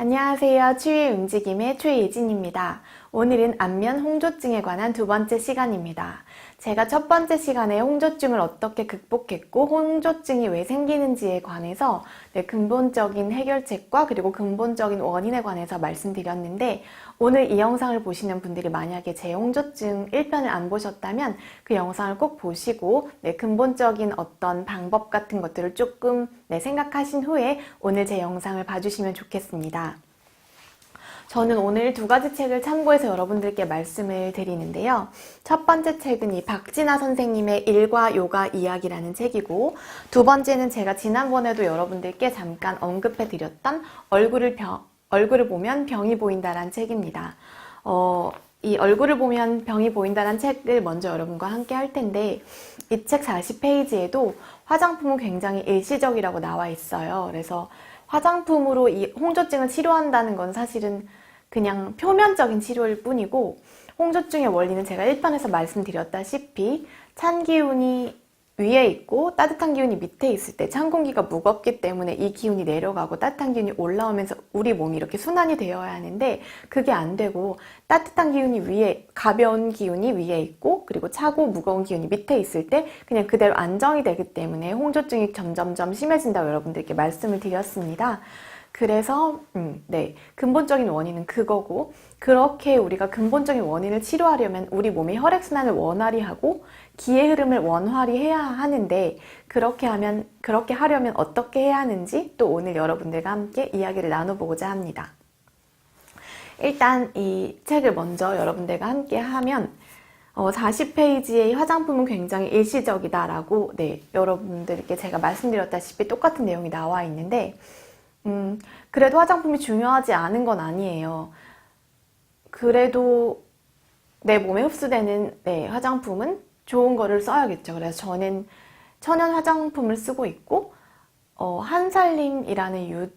안녕하세요. 추위의 움직임의 최예진입니다. 오늘은 안면 홍조증에 관한 두 번째 시간입니다. 제가 첫 번째 시간에 홍조증을 어떻게 극복했고 홍조증이 왜 생기는지에 관해서 근본적인 해결책과 그리고 근본적인 원인에 관해서 말씀드렸는데, 오늘 이 영상을 보시는 분들이 만약에 제 홍조증 1편을 안 보셨다면 그 영상을 꼭 보시고 근본적인 어떤 방법 같은 것들을 조금 생각하신 후에 오늘 제 영상을 봐주시면 좋겠습니다. 저는 오늘 두 가지 책을 참고해서 여러분들께 말씀을 드리는데요. 첫 번째 책은 이 박진아 선생님의 일과 요가 이야기라는 책이고, 두 번째는 제가 지난번에도 여러분들께 잠깐 언급해 드렸던 얼굴을 보면 병이 보인다라는 책입니다. 이 얼굴을 보면 병이 보인다는 책을 먼저 여러분과 함께 할 텐데, 이 책 40페이지에도 화장품은 굉장히 일시적이라고 나와 있어요. 그래서 화장품으로 이 홍조증을 치료한다는 건 사실은 그냥 표면적인 치료일 뿐이고, 홍조증의 원리는 제가 1편에서 말씀드렸다시피 찬 기운이 위에 있고 따뜻한 기운이 밑에 있을 때 찬 공기가 무겁기 때문에 이 기운이 내려가고 따뜻한 기운이 올라오면서 우리 몸이 이렇게 순환이 되어야 하는데, 그게 안 되고 따뜻한 기운이 위에, 가벼운 기운이 위에 있고 그리고 차고 무거운 기운이 밑에 있을 때 그냥 그대로 안정이 되기 때문에 홍조증이 점점점 심해진다고 여러분들께 말씀을 드렸습니다. 그래서 근본적인 원인은 그거고, 그렇게 우리가 근본적인 원인을 치료하려면 우리 몸의 혈액순환을 원활히 하고 기의 흐름을 원활히 해야 하는데, 그렇게 하려면 어떻게 해야 하는지 또 오늘 여러분들과 함께 이야기를 나눠보고자 합니다. 일단 이 책을 먼저 여러분들과 함께 하면 40페이지의 화장품은 굉장히 일시적이다라고 여러분들께 제가 말씀드렸다시피 똑같은 내용이 나와 있는데, 그래도 화장품이 중요하지 않은 건 아니에요. 그래도 내 몸에 흡수되는 화장품은 좋은 거를 써야겠죠. 그래서 저는 천연 화장품을 쓰고 있고, 한살림이라는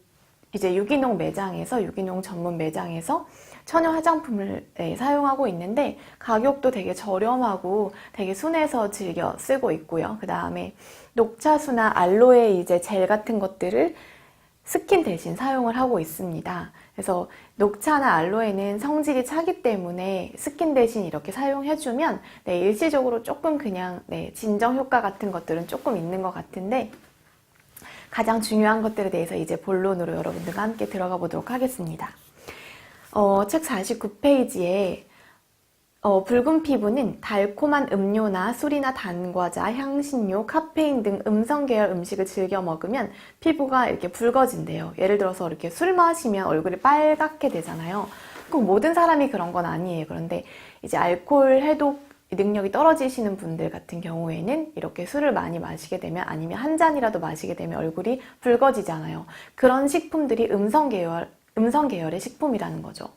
이제 유기농 매장에서, 유기농 전문 매장에서 천연 화장품을 사용하고 있는데, 가격도 되게 저렴하고 되게 순해서 즐겨 쓰고 있고요. 그 다음에 녹차수나 알로에 이제 젤 같은 것들을 스킨 대신 사용을 하고 있습니다. 그래서 녹차나 알로에는 성질이 차기 때문에 스킨 대신 이렇게 사용해주면 일시적으로 조금 그냥 진정 효과 같은 것들은 조금 있는 것 같은데, 가장 중요한 것들에 대해서 이제 본론으로 여러분들과 함께 들어가 보도록 하겠습니다. 책 49페이지에 붉은 피부는 달콤한 음료나 술이나 단과자, 향신료, 카페인 등 음성 계열 음식을 즐겨 먹으면 피부가 이렇게 붉어진대요. 예를 들어서 이렇게 술 마시면 얼굴이 빨갛게 되잖아요. 꼭 모든 사람이 그런 건 아니에요. 그런데 이제 알코올 해독 능력이 떨어지시는 분들 같은 경우에는 이렇게 술을 많이 마시게 되면, 아니면 한 잔이라도 마시게 되면 얼굴이 붉어지잖아요. 그런 식품들이 음성 계열의 식품이라는 거죠.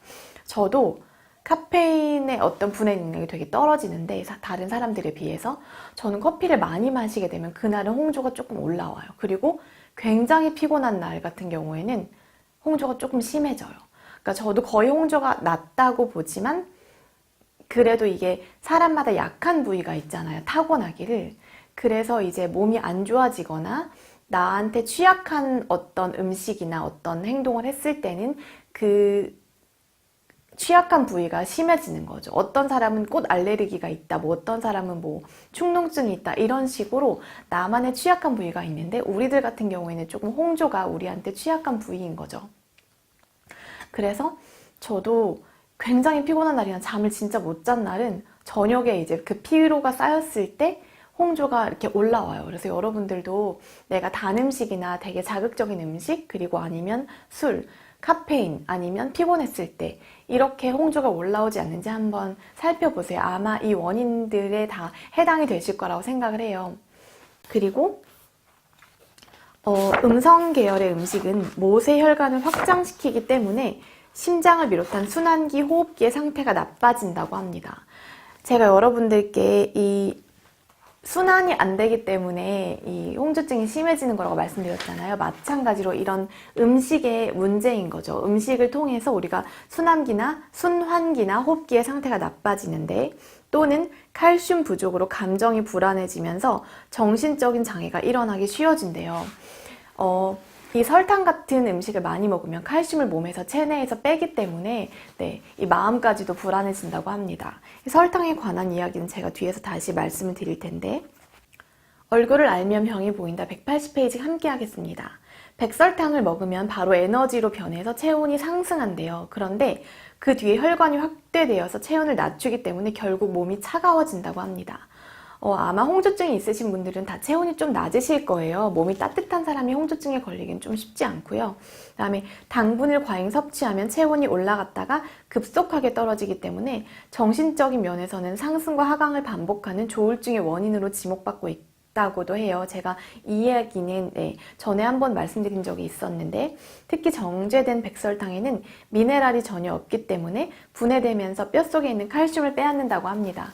저도 카페인의 어떤 분해 능력이 되게 떨어지는데, 다른 사람들에 비해서 저는 커피를 많이 마시게 되면 그날은 홍조가 조금 올라와요. 그리고 굉장히 피곤한 날 같은 경우에는 홍조가 조금 심해져요. 그러니까 저도 거의 홍조가 낮다고 보지만, 그래도 이게 사람마다 약한 부위가 있잖아요. 타고나기를. 그래서 이제 몸이 안 좋아지거나 나한테 취약한 어떤 음식이나 어떤 행동을 했을 때는 그 취약한 부위가 심해지는 거죠. 어떤 사람은 꽃 알레르기가 있다, 어떤 사람은 축농증이 있다, 이런 식으로 나만의 취약한 부위가 있는데, 우리들 같은 경우에는 조금 홍조가 우리한테 취약한 부위인 거죠. 그래서 저도 굉장히 피곤한 날이나 잠을 진짜 못 잔 날은 저녁에 이제 그 피로가 쌓였을 때 홍조가 이렇게 올라와요. 그래서 여러분들도 내가 단 음식이나 되게 자극적인 음식, 그리고 아니면 술, 카페인, 아니면 피곤했을 때 이렇게 홍조가 올라오지 않는지 한번 살펴보세요. 아마 이 원인들에 다 해당이 되실 거라고 생각을 해요. 그리고 음성 계열의 음식은 모세혈관을 확장시키기 때문에 심장을 비롯한 순환기, 호흡기의 상태가 나빠진다고 합니다. 제가 여러분들께 이 순환이 안 되기 때문에 이 홍조증이 심해지는 거라고 말씀드렸잖아요. 마찬가지로 이런 음식의 문제인 거죠. 음식을 통해서 우리가 순환기나 호흡기의 상태가 나빠지는데, 또는 칼슘 부족으로 감정이 불안해지면서 정신적인 장애가 일어나기 쉬워진대요. 이 설탕 같은 음식을 많이 먹으면 칼슘을 몸에서 체내에서 빼기 때문에 이 마음까지도 불안해진다고 합니다. 이 설탕에 관한 이야기는 제가 뒤에서 다시 말씀을 드릴 텐데, 얼굴을 알면 병이 보인다 180페이지 함께 하겠습니다. 백설탕을 먹으면 바로 에너지로 변해서 체온이 상승한대요. 그런데 그 뒤에 혈관이 확대되어서 체온을 낮추기 때문에 결국 몸이 차가워진다고 합니다. 아마 홍조증이 있으신 분들은 다 체온이 좀 낮으실 거예요. 몸이 따뜻한 사람이 홍조증에 걸리긴 좀 쉽지 않고요. 그다음에 당분을 과잉 섭취하면 체온이 올라갔다가 급속하게 떨어지기 때문에 정신적인 면에서는 상승과 하강을 반복하는 조울증의 원인으로 지목받고 있다고도 해요. 제가 이 이야기는 전에 한번 말씀드린 적이 있었는데, 특히 정제된 백설탕에는 미네랄이 전혀 없기 때문에 분해되면서 뼛속에 있는 칼슘을 빼앗는다고 합니다.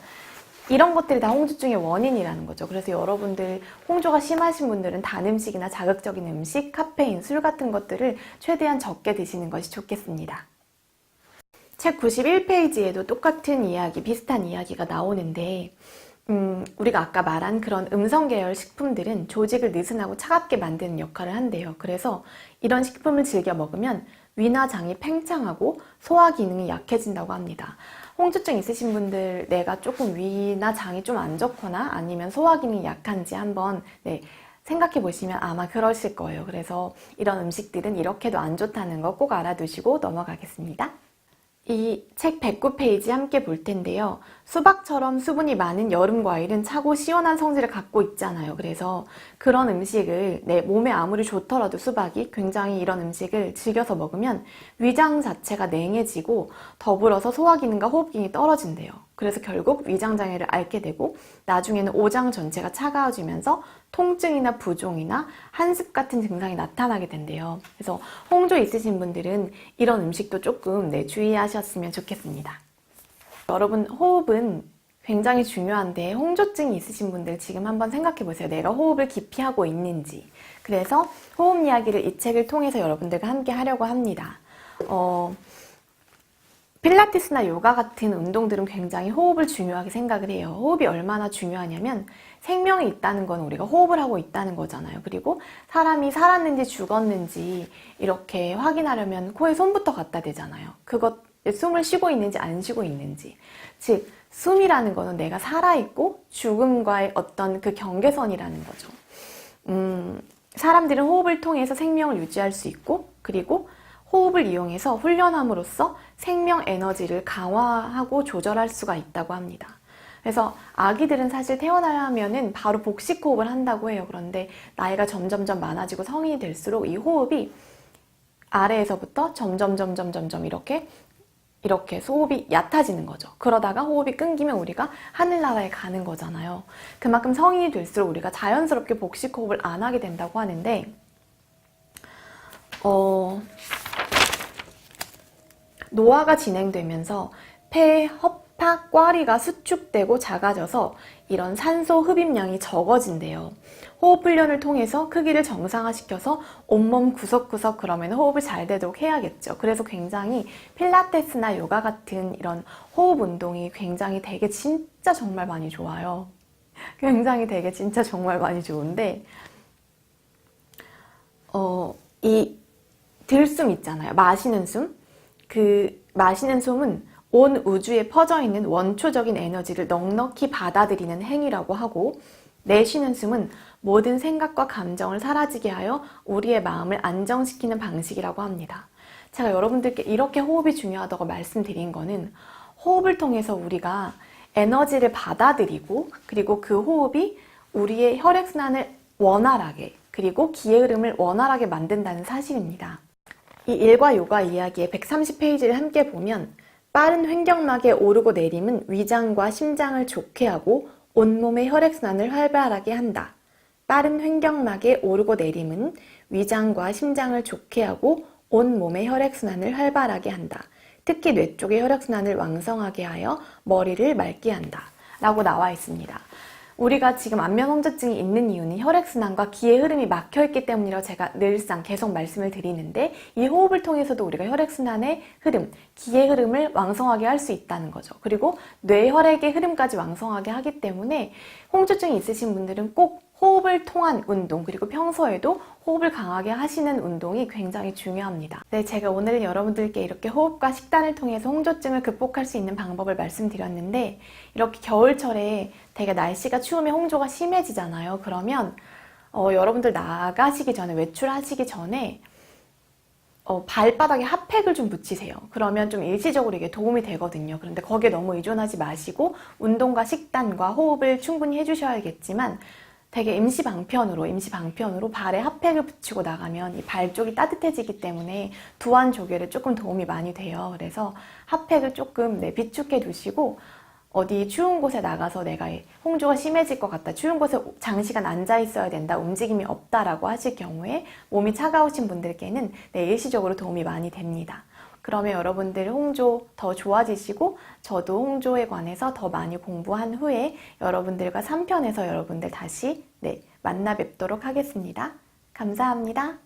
이런 것들이 다 홍조증의 원인이라는 거죠. 그래서 여러분들 홍조가 심하신 분들은 단 음식이나 자극적인 음식, 카페인, 술 같은 것들을 최대한 적게 드시는 것이 좋겠습니다. 책 91페이지에도 똑같은 이야기, 비슷한 이야기가 나오는데, 우리가 아까 말한 그런 음성 계열 식품들은 조직을 느슨하고 차갑게 만드는 역할을 한대요. 그래서 이런 식품을 즐겨 먹으면 위나 장이 팽창하고 소화 기능이 약해진다고 합니다. 홍조증 있으신 분들, 내가 조금 위나 장이 좀 안 좋거나 아니면 소화 기능이 약한지 한번 생각해 보시면 아마 그러실 거예요. 그래서 이런 음식들은 이렇게도 안 좋다는 거 꼭 알아두시고 넘어가겠습니다. 이 책 109페이지 함께 볼 텐데요. 수박처럼 수분이 많은 여름 과일은 차고 시원한 성질을 갖고 있잖아요. 그래서 그런 음식을 몸에 아무리 좋더라도 수박이 굉장히 이런 음식을 즐겨서 먹으면 위장 자체가 냉해지고 더불어서 소화 기능과 호흡 기능이 떨어진대요. 그래서 결국 위장 장애를 앓게 되고 나중에는 오장 전체가 차가워지면서 통증이나 부종이나 한습 같은 증상이 나타나게 된대요. 그래서 홍조 있으신 분들은 이런 음식도 조금 주의하셨으면 좋겠습니다. 여러분, 호흡은 굉장히 중요한데 홍조증이 있으신 분들 지금 한번 생각해 보세요. 내가 호흡을 깊이 하고 있는지. 그래서 호흡 이야기를 이 책을 통해서 여러분들과 함께 하려고 합니다. 필라테스나 요가 같은 운동들은 굉장히 호흡을 중요하게 생각을 해요. 호흡이 얼마나 중요하냐면 생명이 있다는 건 우리가 호흡을 하고 있다는 거잖아요. 그리고 사람이 살았는지 죽었는지 이렇게 확인하려면 코에 손부터 갖다 대잖아요. 숨을 쉬고 있는지 안 쉬고 있는지. 즉, 숨이라는 거는 내가 살아있고 죽음과의 어떤 그 경계선이라는 거죠. 사람들은 호흡을 통해서 생명을 유지할 수 있고, 그리고 호흡을 이용해서 훈련함으로써 생명 에너지를 강화하고 조절할 수가 있다고 합니다. 그래서 아기들은 사실 태어나면은 바로 복식 호흡을 한다고 해요. 그런데 나이가 점점점 많아지고 성인이 될수록 이 호흡이 아래에서부터 점점 이렇게 호흡이 얕아지는 거죠. 그러다가 호흡이 끊기면 우리가 하늘나라에 가는 거잖아요. 그만큼 성인이 될수록 우리가 자연스럽게 복식 호흡을 안 하게 된다고 하는데, 노화가 진행되면서 폐, 허파, 꽈리가 수축되고 작아져서 이런 산소 흡입량이 적어진대요. 호흡 훈련을 통해서 크기를 정상화시켜서 온몸 구석구석 그러면 호흡을 잘 되도록 해야겠죠. 그래서 굉장히 필라테스나 요가 같은 이런 호흡 운동이 굉장히 되게 진짜 정말 많이 좋아요. 굉장히 되게 진짜 정말 많이 좋은데, 이 들숨 있잖아요. 마시는 숨. 그 마시는 숨은 온 우주에 퍼져 있는 원초적인 에너지를 넉넉히 받아들이는 행위라고 하고, 내쉬는 숨은 모든 생각과 감정을 사라지게 하여 우리의 마음을 안정시키는 방식이라고 합니다. 제가 여러분들께 이렇게 호흡이 중요하다고 말씀드린 거는 호흡을 통해서 우리가 에너지를 받아들이고, 그리고 그 호흡이 우리의 혈액순환을 원활하게, 그리고 기의 흐름을 원활하게 만든다는 사실입니다. 이 일과 요가 이야기의 130페이지를 함께 보면 빠른 횡격막의 오르고 내림은 위장과 심장을 좋게 하고 온몸의 혈액순환을 활발하게 한다. 빠른 횡격막의 오르고 내림은 위장과 심장을 좋게 하고 온몸의 혈액순환을 활발하게 한다. 특히 뇌 쪽의 혈액순환을 왕성하게 하여 머리를 맑게 한다. 라고 나와 있습니다. 우리가 지금 안면 홍조증이 있는 이유는 혈액순환과 기의 흐름이 막혀있기 때문이라고 제가 늘상 계속 말씀을 드리는데, 이 호흡을 통해서도 우리가 혈액순환의 흐름, 기의 흐름을 왕성하게 할 수 있다는 거죠. 그리고 뇌 혈액의 흐름까지 왕성하게 하기 때문에 홍조증이 있으신 분들은 꼭 호흡을 통한 운동, 그리고 평소에도 호흡을 강하게 하시는 운동이 굉장히 중요합니다. 네, 제가 오늘 여러분들께 이렇게 호흡과 식단을 통해서 홍조증을 극복할 수 있는 방법을 말씀드렸는데, 이렇게 겨울철에 되게 날씨가 추우면 홍조가 심해지잖아요. 그러면 여러분들 나가시기 전에, 외출하시기 전에 발바닥에 핫팩을 좀 묻히세요. 그러면 좀 일시적으로 이게 도움이 되거든요. 그런데 거기에 너무 의존하지 마시고 운동과 식단과 호흡을 충분히 해주셔야겠지만, 되게 임시 방편으로 발에 핫팩을 붙이고 나가면 이 발 쪽이 따뜻해지기 때문에 두안 조개를 조금 도움이 많이 돼요. 그래서 핫팩을 조금 비축해 두시고, 어디 추운 곳에 나가서 내가 홍조가 심해질 것 같다, 추운 곳에 장시간 앉아 있어야 된다, 움직임이 없다라고 하실 경우에 몸이 차가우신 분들께는 일시적으로 도움이 많이 됩니다. 그러면 여러분들 홍조 더 좋아지시고, 저도 홍조에 관해서 더 많이 공부한 후에 여러분들과 3편에서 여러분들 다시 만나 뵙도록 하겠습니다. 감사합니다.